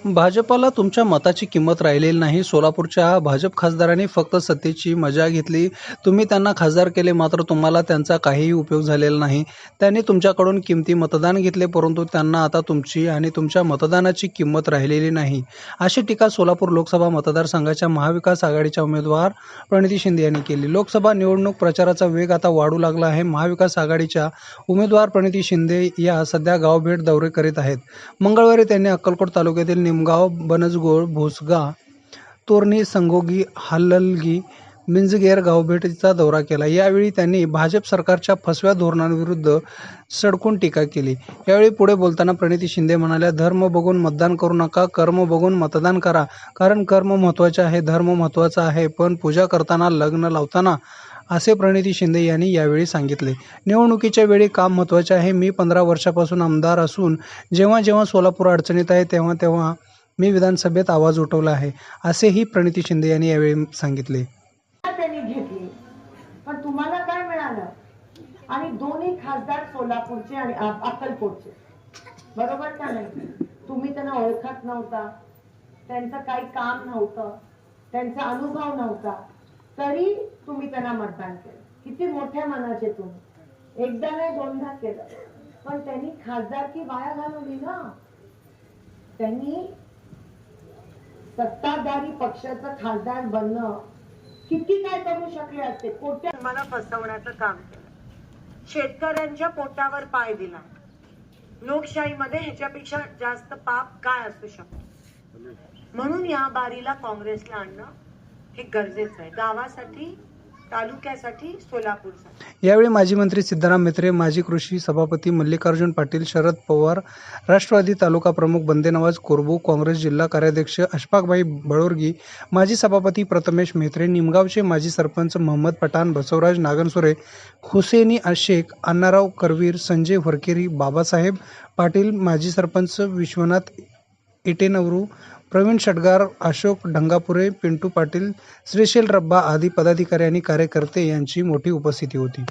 भाजपला तुमच्या मताची किंमत राहिलेली नाही. सोलापूरच्या भाजप खासदारांनी फक्त सत्तेची मजा घेतली. तुम्ही त्यांना खासदार केले, मात्र तुम्हाला त्यांचा काहीही उपयोग झालेला नाही. त्यांनी तुमच्याकडून किमती मतदान घेतले, परंतु त्यांना आता तुमची आणि तुमच्या मतदानाची किंमत राहिलेली नाही. अशी टीका सोलापूर लोकसभा मतदारसंघाच्या महाविकास आघाडीच्या उमेदवार प्रणिती शिंदे यांनी केली. लोकसभा निवडणूक प्रचाराचा वेग आता वाढू लागला आहे. महाविकास आघाडीच्या उमेदवार प्रणिती शिंदे या सध्या गावभेट दौरे करीत आहेत. मंगळवारी त्यांनी अक्कलकोट तालुक्यातील निमगाव, बनसगोळ, भोसगा, तोरणी, संगोगी, हाललगी, मिंजगेर गावभेटीचा दौरा केला. यावेळी त्यांनी भाजप सरकारच्या फसव्या धोरणांविरुद्ध सडकून टीका केली. यावेळी पुढे बोलताना प्रणिती शिंदे म्हणाल्या, धर्म बघून मतदान करू नका, कर्म बघून मतदान करा. कारण कर्म महत्त्वाचे आहे, धर्म महत्त्वाचा आहे, पण पूजा करताना, लग्न लावताना, असे प्रणिती शिंदे यांनी यावेळी सांगितले. निवडणुकीच्या वेळी काम महत्त्वाचे आहे. मी 15 वर्षापासून आमदार असून जेव्हा जेव्हा सोलापूर अडचणीत आहे तेव्हा तेव्हा मी विधानसभेत आवाज उठवला आहे, असेही प्रणिती शिंदे यांनी यावेळी सांगितले. त्यांनी घेतली, पण तुम्हाला काय मिळालं? आणि दोन्ही खासदार सोलापूरचे आणि अक्कलकोटचे, बरोबर का नाही? तुम्ही त्यांना ओळखत नव्हता, त्यांचं काही काम नव्हतं, त्यांचा अनुभव नव्हता, तरी तुम्ही त्यांना मतदान केलं. किती मोठ्या मनाचे तुम्ही! एकदा नाही दोनदा केलं, पण त्यांनी खासदारकी वाया घालवली ना. त्यांनी सत्ताधारी पक्षाचं खासदार बनणं किती काय करू शकले असते. कोट्या मला फसवण्याचं काम केलं, शेतकऱ्यांच्या पोटावर पाय दिला. लोकशाहीमध्ये ह्याच्यापेक्षा जास्त पाप काय असू शकतं? म्हणून या बारीला काँग्रेसला आणणं हे गरजेचं आहे, गावासाठी, तालुक्यासाठी, सोलापूरसाठी. यावेळी माजी मंत्री सिद्धराम म्हेत्रे, माजी कृषी सभापती मल्लिकार्जुन पाटील, शरद पवार, राष्ट्रवादी तालुका प्रमुख बंदेनवाज कोरबू, काँग्रेस जिल्हा कार्याध्यक्ष अशफाकभाई बळोरगी, माजी सभापती प्रथमेश म्हेत्रे, निमगावचे माजी सरपंच महम्मद पठाण, बसवराज नागनसुरे, हुसेनी शेख, अण्णाराव करवीर, संजय वरकेरी, बाबासाहेब पाटील, माजी सरपंच विश्वनाथ इटेनवरू, प्रवीण षटगार, अशोक ढंगापुरे, पिंटू पाटील, श्रीशैल रब्बा आदी पदाधिकारी आणि कार्यकर्ते यांची मोठी उपस्थिती होती.